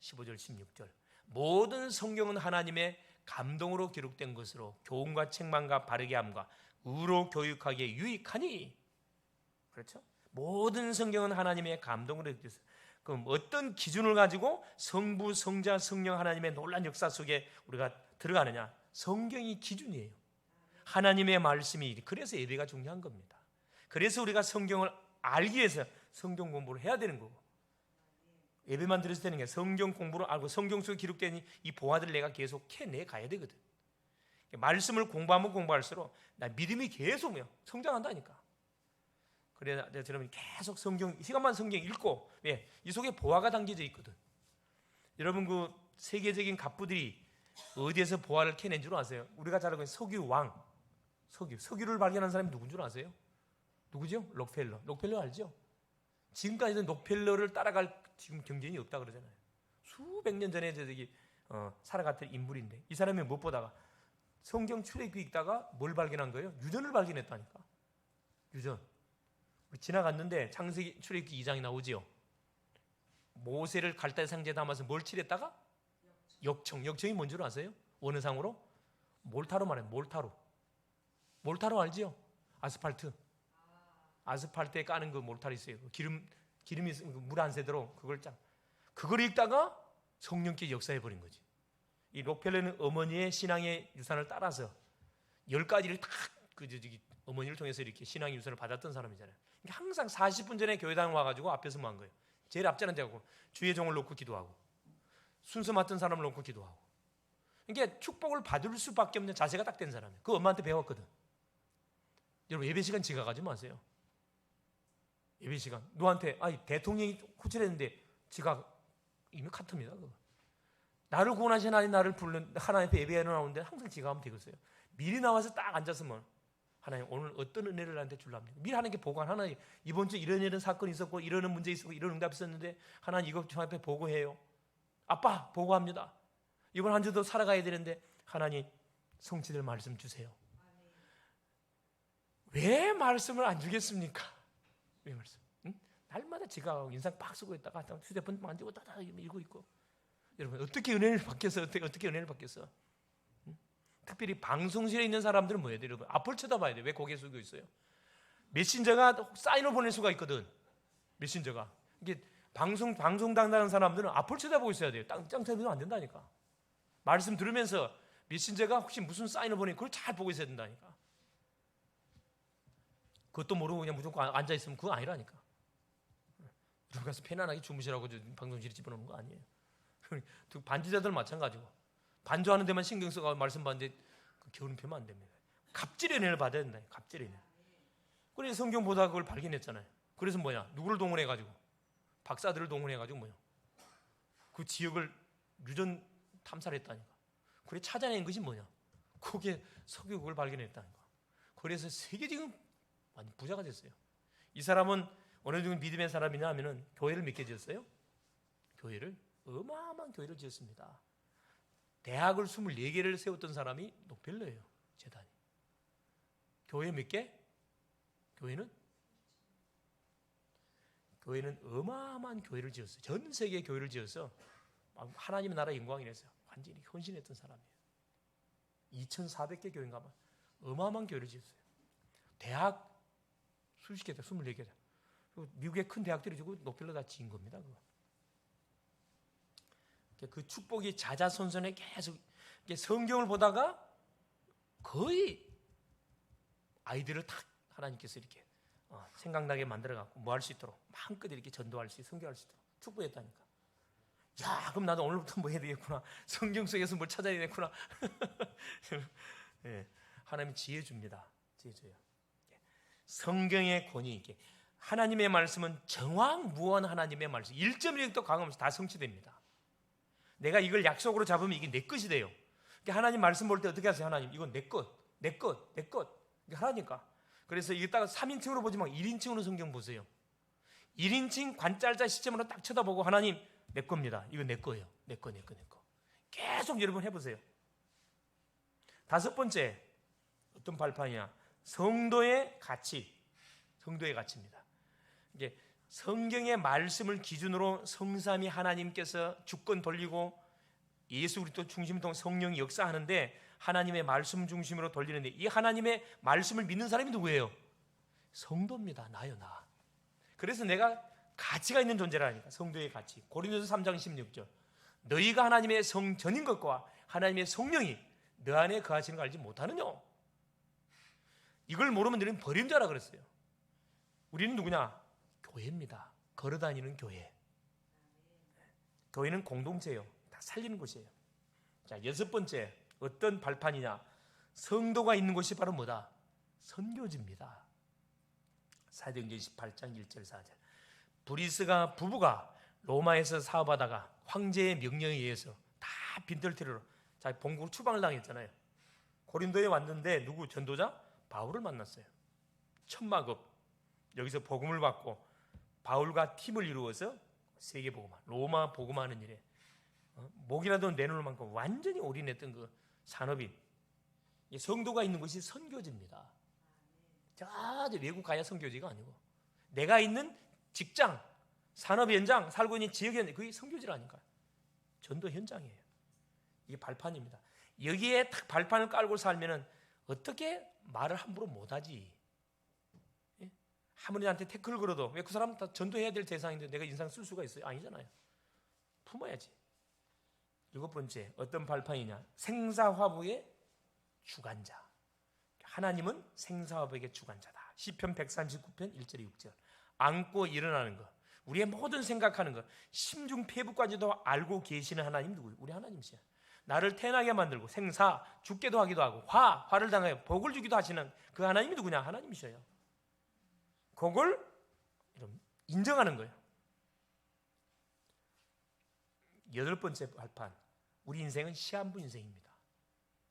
15절 16절. 모든 성경은 하나님의 감동으로 기록된 것으로 교훈과 책망과 바르게 함과 의로 교육하기에 유익하니. 그렇죠? 모든 성경은 하나님의 감동으로 기록됐어요. 그럼 어떤 기준을 가지고 성부, 성자, 성령 하나님의 놀라운 역사 속에 우리가 들어가느냐? 성경이 기준이에요. 하나님의 말씀이. 그래서 예배가 중요한 겁니다. 그래서 우리가 성경을 알기 위해서 성경 공부를 해야 되는 거고, 예배만 들어서 되는 게 성경 공부를 알고 성경 속에 기록된 이 보화들을 내가 계속 해내 가야 되거든. 말씀을 공부하면 공부할수록 나 믿음이 계속 성장한다니까. 그래서 여러분 계속 시간만 성경 읽고, 왜? 이 속에 보화가 담겨져 있거든. 여러분 그 세계적인 갑부들이 어디에서 보화를 캐낸 줄 아세요? 우리가 잘 알고 있는 석유 왕, 석유를 발견한 사람이 누군 줄 아세요? 누구죠? 록펠러 알죠? 지금까지도 록펠러를 따라갈 지금 경쟁이 없다 그러잖아요. 수백 년 전에 저기 살아갔던 인물인데, 이 사람이 무엇보다가 성경 출애굽기 읽다가 뭘 발견한 거예요? 유전을 발견했다니까. 유전. 지나갔는데 창세기 출애굽기 2장이 나오지요. 모세를 갈대 상자에 담아서 뭘 칠했다가? 역청이 뭔 줄 아세요? 원어상으로 몰타로 말해요. 몰타로 알지요? 아스팔트에 까는 그 몰타로 있어요. 기름이 물 안 새도록 그걸 읽다가 성령께 역사해 버린 거지. 이 록펠러는 어머니의 신앙의 유산을 따라서 10가지를 딱 어머니를 통해서 이렇게 신앙의 유산을 받았던 사람이잖아요. 그러니까 항상 40분 전에 교회당 와가지고 앞에서 뭐 한 거예요? 제일 앞자는 자고 주의 종을 놓고 기도하고 순서 맡은 사람을 놓고 기도하고. 그러니까 축복을 받을 수밖에 없는 자세가 딱 된 사람이에요. 그 엄마한테 배웠거든. 여러분 예배 시간 지각하지 마세요. 예배 시간 너한테 대통령이 호출했는데 지각이면 카트입니다. 그거. 나를 구원하신 하나님, 나를 부르는 하나님 앞에 예배하러 나오는데 항상 지각하면 되겠어요. 미리 나와서 딱 앉았으면, 하나님 오늘 어떤 은혜를 나한테 줄랍니까? 미리 하나님께 보고한, 하나님 이번 주 이런 사건이 있었고 이런 문제 있었고 이런 응답이 있었는데 하나님 이거 저 앞에 보고해요. 아빠 보고합니다. 이번 한 주도 살아가야 되는데 하나님 성취될 말씀 주세요. 왜 말씀을 안 주겠습니까? 왜 말씀? 응? 날마다 지각하고 인상 팍 쓰고 있다가 휴대폰 만지고 따다 읽고 있고. 여러분 어떻게 은혜를 받겠어? 어떻게 은혜를 받겠어? 응? 특별히 방송실에 있는 사람들은 뭐 해야 돼요? 여러분 앞을 쳐다봐야 돼. 왜 고개 숙여 있어요? 메신저가 사인을 보낼 수가 있거든. 메신저가 이게 방송 담당하는 사람들은 앞을 쳐다보고 있어야 돼요. 땅 쳐다보면 안 된다니까. 말씀 들으면서 메신저가 혹시 무슨 사인을 보내 그걸 잘 보고 있어야 된다니까. 그것도 모르고 그냥 무조건 앉아 있으면 그거 아니라니까. 누가 가서 편안하게 주무시라고 방송실에 집어넣는 거 아니에요. 반주자들 마찬가지고 반주하는 데만 신경 써서 말씀 받는데 게으름 피우면 안 됩니다. 갑질의 은혜를 받아야 된다. 갑질의 은혜. 그래서 성경 보다가 그걸 발견했잖아요. 그래서 누구를 동원해가지고 박사들을 동원해가지고 그 지역을 유전 탐사를 했다니까. 그래 찾아낸 것이 거기에 석유 그걸 발견했다니까. 그래서 세계적인 완전 부자가 됐어요. 이 사람은 어느 정도 믿음의 사람이냐 하면은 교회를 믿게 지었어요. 어마어마한 교회를 지었습니다. 대학을 24개를 세웠던 사람이 록펠러예요. 재단이. 교회 몇 개? 교회는 어마어마한 교회를 지었어요. 전 세계 교회를 지어서 하나님의 나라 영광이 됐어요. 완전히 헌신했던 사람이에요. 2,400개 교회인가 봐. 어마어마한 교회를 지었어요. 대학 수십 개다, 24개다. 미국의 큰 대학들이 주고 록펠러 다 지은 겁니다. 그 축복이 자자손손에 계속 성경을 보다가 거의 아이들을 탁 하나님께서 이렇게 생각나게 만들어갖고 뭐 할 수 있도록 마음껏 이렇게 전도할 수 있도록 성경할 수 있도록 축복했다니까. 야, 그럼 나도 오늘부터 뭐 해야 되겠구나. 성경 속에서 뭘 찾아야 되겠구나. 네, 하나님이 지혜 줍니다. 지혜 줘요. 성경의 권위 있게 하나님의 말씀은 정확무한 하나님의 말씀 1.1도 강함없이 다 성취됩니다. 내가 이걸 약속으로 잡으면 이게 내 것이 돼요. 그러니까 하나님 말씀 볼 때 어떻게 하세요? 하나님 이건 내 것. 이게 하나니까. 그래서 이따가 3인칭으로 보지 말고 1인칭으로 성경 보세요. 1인칭 관찰자 시점으로 딱 쳐다보고 하나님 내 겁니다. 이건 내 거예요. 내 거. 계속 여러분 해보세요. 5번째 어떤 발판이냐? 성도의 가치입니다. 이게 성경의 말씀을 기준으로 성삼위 하나님께서 주권 돌리고 예수 그리스도 중심으로 성령이 역사하는데 하나님의 말씀 중심으로 돌리는데 이 하나님의 말씀을 믿는 사람이 누구예요? 성도입니다. 나요, 나. 그래서 내가 가치가 있는 존재라니까. 성도의 가치. 고린도서 3장 16절. 너희가 하나님의 성전인 것과 하나님의 성령이 너 안에 거하시는 걸 알지 못하느냐? 이걸 모르면 너희는 버린 자라 그랬어요. 우리는 누구냐? 교회입니다. 걸어다니는 교회. 교회는 공동체예요. 다 살리는 곳이에요. 자, 6번째 어떤 발판이냐? 성도가 있는 곳이 바로 뭐다? 선교지입니다. 사도행전 18장 1절 4절. 브리스가 부부가 로마에서 사업하다가 황제의 명령에 의해서 다 빈털터리로 자기 본국 추방을 당했잖아요. 고린도에 왔는데 누구 전도자? 바울을 만났어요. 천막업 여기서 복음을 받고 바울과 팀을 이루어서 세계 복음화, 로마 복음화하는 일에 목이라도 내놓을 만큼 완전히 올인했던 그 산업인 성도가 있는 곳이 선교지입니다. 저 외국 가야 선교지가 아니고 내가 있는 직장, 산업 현장, 살고 있는 지역 현장 그게 선교지라니까요. 전도 현장이에요. 이게 발판입니다. 여기에 딱 발판을 깔고 살면은 어떻게 말을 함부로 못하지? 예? 아무리 나한테 태클 걸어도 왜 그 사람 다 전도해야 될 대상인데 내가 인상 쓸 수가 있어요? 아니잖아요. 품어야지. 7번째 어떤 발판이냐? 생사화복의 주관자. 하나님은 생사화복의 주관자다. 시편 139편 1절 6절. 안고 일어나는 것, 우리의 모든 생각하는 것, 심중폐부까지도 알고 계시는 하나님 누구예요? 우리 하나님이시야. 나를 태어나게 만들고 생사, 죽게도 하기도 하고 화를 당하여 복을 주기도 하시는 그 하나님이 누구냐? 하나님이셔요. 그걸 인정하는 거예요. 8번째 발판, 우리 인생은 시한부 인생입니다.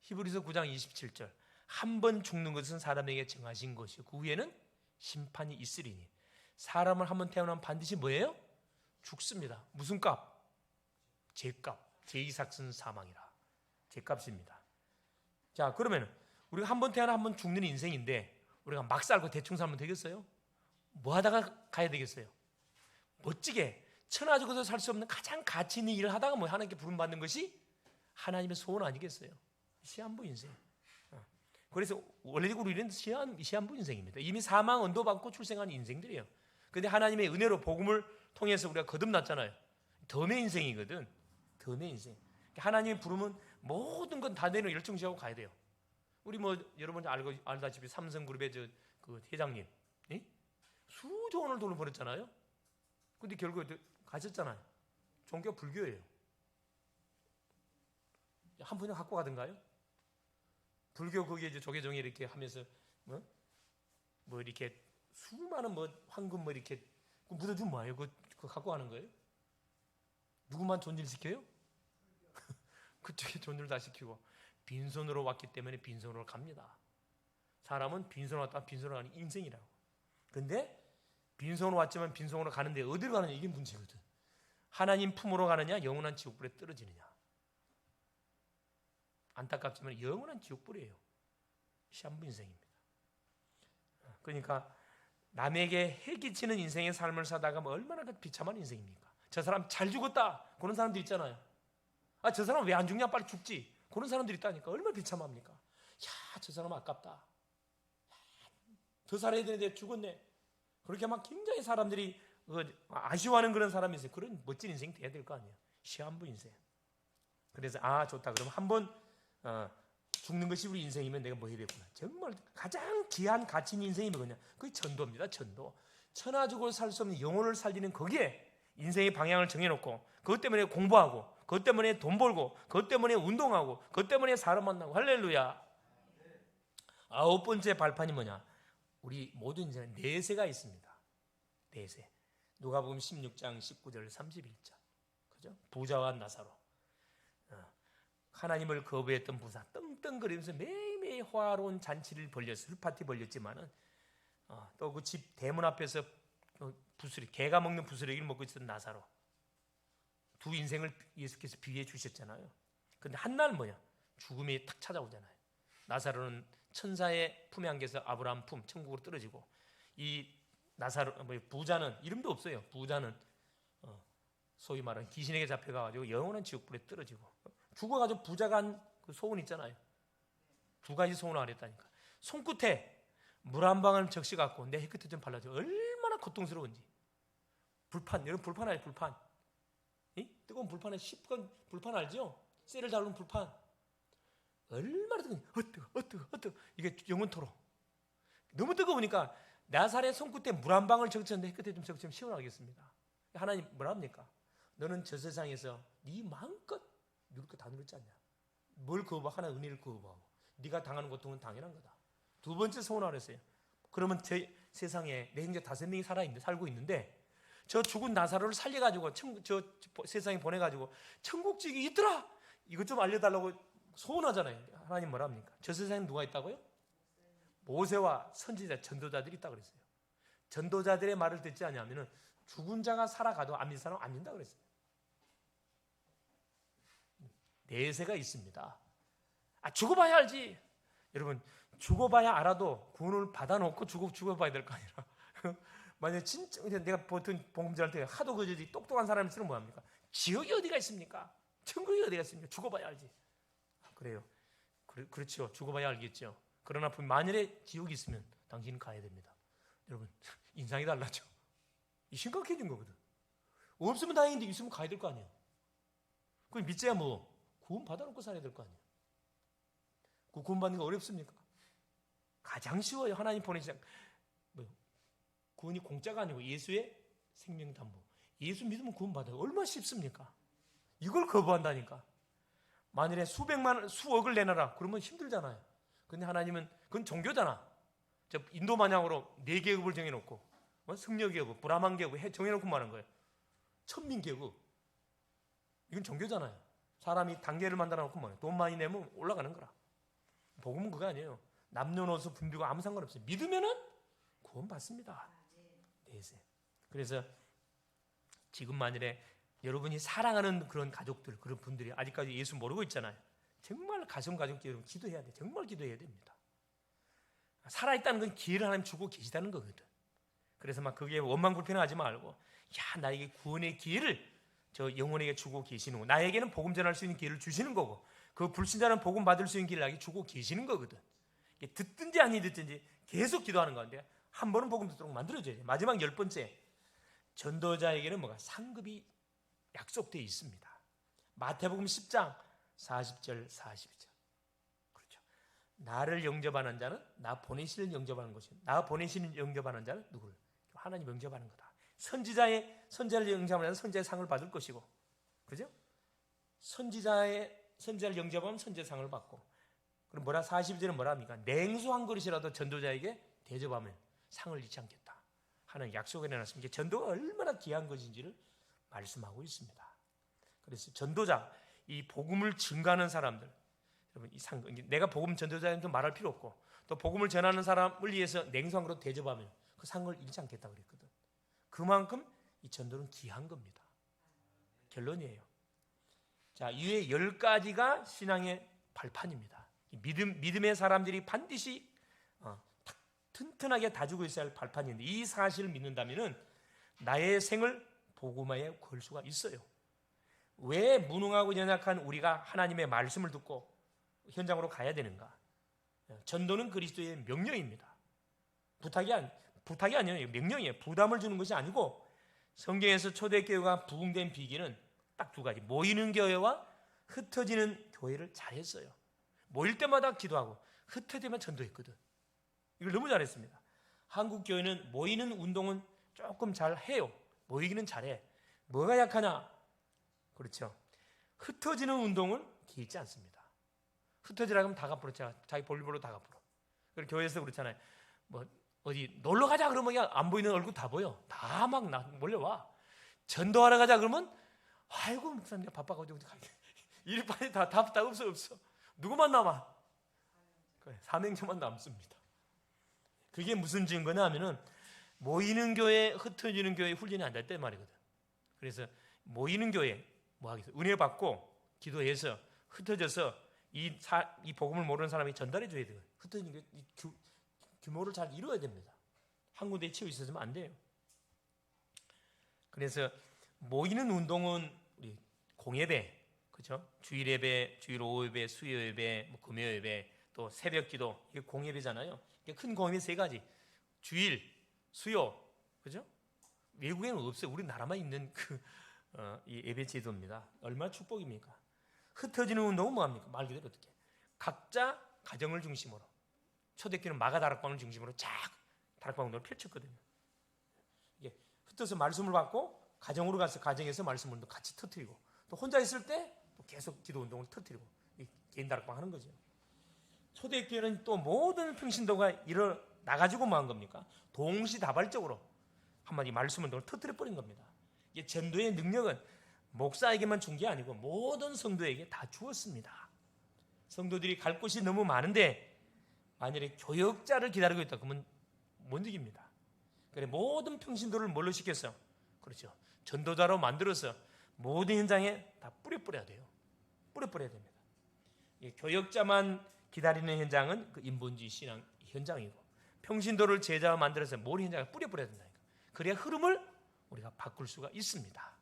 히브리서 9장 27절. 한 번 죽는 것은 사람에게 정하신 것이고 그 후에는 심판이 있으리니. 사람을 한 번 태어나면 반드시 뭐예요? 죽습니다. 무슨 값? 죄값. 죄이삭슨 사망이라. 죄값입니다. 자, 그러면 우리가 한 번 태어나 한 번 죽는 인생인데 우리가 막 살고 대충 살면 되겠어요? 뭐 하다가 가야 되겠어요? 멋지게 천하 죽어서 살 수 없는 가장 가치 있는 일을 하다가 뭐 하나님께 부름받는 것이 하나님의 소원 아니겠어요? 시한부 인생. 그래서 원래 우리는 시한부 인생입니다. 이미 사망 언도받고 출생한 인생들이에요. 그런데 하나님의 은혜로 복음을 통해서 우리가 거듭났잖아요. 덤의 인생이거든. 덤의 인생. 하나님이 부르면 모든 건 다 내려 열정지하고 가야 돼요. 우리 뭐 여러분 알다시피 삼성그룹의 그 회장님 수조 원을 돈을 벌었잖아요. 근데 결국에 가셨잖아요. 종교가 불교예요. 한 분이 갖고 가든가요? 불교 거기에 이제 조계종이 이렇게 하면서 뭐 이렇게 수많은 뭐 황금 뭐 이렇게 묻어주면 뭐예요? 그거 갖고 가는 거예요? 누구만 존질시켜요? 그쪽에 존질 다 시키고 빈손으로 왔기 때문에 빈손으로 갑니다. 사람은 빈손으로 왔다 빈손으로 가는 인생이라고. 근데 빈손으로 왔지만 빈손으로 가는데 어디로 가느냐 이게 문제거든. 하나님 품으로 가느냐 영원한 지옥불에 떨어지느냐. 안타깝지만 영원한 지옥불이에요. 시한부 인생입니다. 그러니까 남에게 해끼치는 인생의 삶을 사다가 뭐 얼마나 비참한 인생입니까? 저 사람 잘 죽었다 그런 사람들 있잖아요. 저 사람 왜 안 죽냐 빨리 죽지 그런 사람들이 있다니까. 얼마나 비참합니까? 저 사람 아깝다. 더 살아야 되는데 죽었네. 그렇게 막 굉장히 사람들이 아쉬워하는 그런 사람이 있어요. 그런 멋진 인생 돼야 될 거 아니에요. 시한부 인생. 그래서 좋다. 그럼 한번 죽는 것이 우리 인생이면 내가 뭐 해야 되구나. 정말 가장 귀한 가치 있는 인생이 뭐냐? 그게 전도입니다. 전도. 천하죽을 살 수 없는 영혼을 살리는 거기에 인생의 방향을 정해놓고 그것 때문에 공부하고 그것 때문에 돈 벌고 그것 때문에 운동하고 그것 때문에 사람 만나고 할렐루야. 9번째 발판이 뭐냐? 우리 모든 인생에 내세가 있습니다. 내세. 누가복음 16장 19절 31절. 그죠? 부자와 나사로. 하나님을 거부했던 부자 떵떵거리면서 매일매일 화로운 잔치를 벌렸어요. 술파티 벌렸지만은 또 그 집 대문 앞에서 부스러기 개가 먹는 부스러기를 먹고 있었던 나사로. 두 인생을 예수께서 비유해 주셨잖아요. 근데 한날 뭐냐? 죽음이 탁 찾아오잖아요. 나사로는 천사의 품에 안겨서 아브라함 품 천국으로 떨어지고 이 나사로 부자는 이름도 없어요. 부자는 소위 말하는 귀신에게 잡혀가지고 영원한 지옥불에 떨어지고, 죽어가지고 부자가 한 그 소원 있잖아요. 두 가지 소원을 하랬다니까. 손끝에 물 한 방울 적시 갖고 내 혀끝에 좀 발라줘. 얼마나 고통스러운지. 불판, 여러분 불판 아니에요? 불판. 뜨거운 불판에 10건 불판 알죠? 쇠를 다루는 불판. 얼마나 뜨거워. 이게 영원토록. 너무 뜨거우니까 나사렛 손끝에 물 한 방울 적셨는데 혀끝에 좀 적시면 시원하겠습니다. 하나님 뭐라 합니까? 너는 저 세상에서 네 마음껏 누릴 거 다 누렸지 않냐? 뭘 거부하고? 하나 은혜를 거부하고. 네가 당하는 고통은 당연한 거다. 두 번째 소원을 했어요. 그러면 제 세상에 내 형제 5명이 살고 있는데 저 죽은 나사로를 살려가지고 저 세상에 보내가지고 천국지기 있더라. 이것 좀 알려달라고 소원하잖아요. 하나님 뭐라 합니까? 저 세상에 누가 있다고요? 모세와 선지자, 전도자들이 있다고 그랬어요. 전도자들의 말을 듣지 않으면 죽은 자가 살아가도 안 믿는 사람은 안 믿는다고 그랬어요. 내세가 있습니다. 죽어봐야 알지. 여러분, 죽어봐야 알아도 구원을 받아놓고 죽어봐야 될 거 아니라 만약에 진짜 내가 보통 복음전할 때 하도 그저지 똑똑한 사람이 쓰면 뭐합니까? 지옥이 어디가 있습니까? 천국이 어디가 있습니까? 죽어봐야 알지. 그래요. 그렇죠. 죽어봐야 알겠죠. 그러나 만일에 지옥이 있으면 당신은 가야 됩니다. 여러분, 인상이 달라져. 심각해진 거거든. 없으면 다행인데 있으면 가야 될 거 아니에요. 그럼 믿자야 뭐 구원 받아놓고 살아야 될 거 아니에요. 그 구원 받는 게 어렵습니까? 가장 쉬워요. 하나님 보내시장. 구원이 공짜가 아니고 예수의 생명담보. 예수 믿으면 구원 받아요. 얼마나 쉽습니까? 이걸 거부한다니까. 만일에 수억을 내놔라. 그러면 힘들잖아요. 근데 하나님은 그건 종교잖아. 인도 마냥으로 4계급을 정해놓고 승려계급, 브라만 계급 정해놓고 말하는 거예요. 천민계급. 이건 종교잖아요. 사람이 단계를 만들어놓고 뭐예요? 돈 많이 내면 올라가는 거라. 복음은 그거 아니에요. 남녀노소 분비고 아무 상관없어요. 믿으면은 구원 받습니다. 내세. 그래서 지금 만일에 여러분이 사랑하는 그런 가족들, 그런 분들이 아직까지 예수 모르고 있잖아요. 정말 가정 가족들 여러분 기도해야 돼. 정말 기도해야 됩니다. 살아있다는 건 기회를 하나님 주고 계시다는 거거든. 그래서 막 그게 원망 불평하지 말고, 야, 나에게 구원의 기회를 저 영혼에게 주고 계시는 거. 나에게는 복음 전할 수 있는 기회를 주시는 거고, 그 불신자는 복음 받을 수 있는 기회를 나에게 주고 계시는 거거든. 듣든지 아니 듣든지 계속 기도하는 건데 한 번은 복음 듣도록 만들어줘야지. 마지막 10번째, 전도자에게는 뭐가 상급이 약속되어 있습니다. 마태복음 10장 40절 42절. 그렇죠. 나를 영접하는 자는 나 보내시는 영접하는 것이고, 나 보내시는 영접하는 자는 누구를? 하나님 영접하는 거다. 선지자를 영접하는 자는 선지자의 상을 받을 것이고, 그죠? 선지자를 영접하면 선지자의 상을 받고, 그럼 42절은 뭐라 합니까? 냉수 한 그릇이라도 전도자에게 대접하면 상을 잃지 않겠다 하는 약속을 해놨습니다. 전도가 얼마나 귀한 것인지를 말씀하고 있습니다. 그래서 전도자, 이 복음을 증거하는 사람들, 여러분 이 상, 내가 복음 전도자한테 말할 필요 없고, 또 복음을 전하는 사람을 위해서 냉수 한 그릇 대접하면 그 상을 잃지 않겠다 그랬거든. 그만큼 이 전도는 귀한 겁니다. 결론이에요. 자, 이외에 10가지가 신앙의 발판입니다. 믿음의 사람들이 반드시 튼튼하게 다지고 있어야 할 발판인데, 이 사실을 믿는다면 나의 생을 복음화에 걸 수가 있어요. 왜 무능하고 연약한 우리가 하나님의 말씀을 듣고 현장으로 가야 되는가? 전도는 그리스도의 명령입니다. 부탁이 아니에요. 명령이에요. 부담을 주는 것이 아니고, 성경에서 초대교회가 부흥된 비결은 딱 2가지. 모이는 교회와 흩어지는 교회를 잘했어요. 모일 때마다 기도하고 흩어지면 전도했거든. 이걸 너무 잘했습니다. 한국 교회는 모이는 운동은 조금 잘해요. 모이기는 잘해. 뭐가 약하냐? 그렇죠. 흩어지는 운동은 길지 않습니다. 흩어지라고 하면 다 갚으러, 자기 볼일보러 다 갚으러. 그리고 교회에서 그렇잖아요. 뭐 어디 놀러 가자 그러면 안 보이는 얼굴 다 보여. 다 막 몰려와. 전도하러 가자 그러면 아이고 목사님 바빠가지고 일이 빨리 다 없어. 누구만 남아? 그래, 사명자만 남습니다. 그게 무슨 증거냐 하면은 모이는 교회, 흩어지는 교회 훈련이 안 될 때 말이거든. 그래서 모이는 교회 뭐 하겠어? 은혜 받고 기도해서 흩어져서 이 복음을 모르는 사람이 전달해 줘야 돼요. 흩어지는 게 규모를 잘 이루어야 됩니다. 한 군데에 치여 있어서는 안 돼요. 그래서 모이는 운동은 우리 공예배, 그렇죠? 주일 예배, 주일 오후 예배, 수요 예배, 뭐 금요 예배, 또 새벽 기도, 이게 공예배잖아요. 이게 큰 공예배 세 가지. 주일, 수요, 그죠? 외국에는 없어요. 우리나라만 있는 이 예배 제도입니다. 얼마나 축복입니까? 흩어지는 운동은 뭐합니까? 말 그대로 어떻게? 각자 가정을 중심으로, 초대교회는 마가 다락방을 중심으로 쫙 다락방 운동을 펼쳤거든요. 이게 흩어서 말씀을 받고 가정으로 가서 가정에서 말씀을 같이 터뜨리고, 또 혼자 있을 때 또 계속 기도 운동을 터뜨리고, 개인 다락방 하는 거죠. 초대교회는 또 모든 평신도가 일어나가지고 뭐 한 겁니까? 동시다발적으로 한마디 말씀 운동을 터뜨려 버린 겁니다. 이게 전도의 능력은 목사에게만 준 게 아니고 모든 성도에게 다 주었습니다. 성도들이 갈 곳이 너무 많은데 만약에 교역자를 기다리고 있다 그러면 못 이깁니다. 그래 모든 평신도를 뭘로 시켰어? 그렇죠. 전도자로 만들어서 모든 현장에 다 뿌려야 돼요. 뿌려야 됩니다. 교역자만 기다리는 현장은 그 인본주의 신앙 현장이고, 평신도를 제자로 만들어서 모든 현장에 뿌려야 된다니까. 그래야 흐름을 우리가 바꿀 수가 있습니다.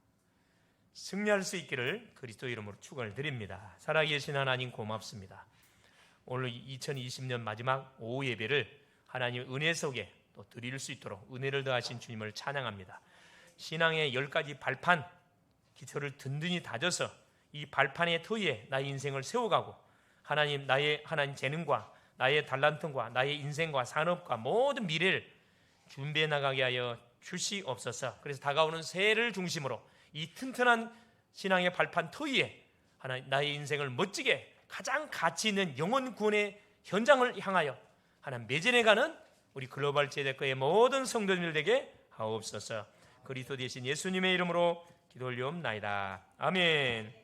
승리할 수 있기를 그리스도 이름으로 축원을 드립니다. 살아계신 하나님 고맙습니다. 오늘 2020년 마지막 오후 예배를 하나님 은혜 속에 또 드릴 수 있도록 은혜를 더하신 주님을 찬양합니다. 신앙의 10가지 발판 기초를 든든히 다져서 이 발판의 터위에 나의 인생을 세워가고 나의 하나님 재능과 나의 달란트과 나의 인생과 산업과 모든 미래를 준비해 나가게 하여 주시옵소서. 그래서 다가오는 새해를 중심으로 이 튼튼한 신앙의 발판 터위에 하나님 나의 인생을 멋지게 가장 가치 있는 영혼 구원의 현장을 향하여 하나님 매진해가는 우리 글로벌 제대교의 모든 성도들에게 하옵소서. 그리스도 되신 예수님의 이름으로 기도 올리옵나이다. 아멘.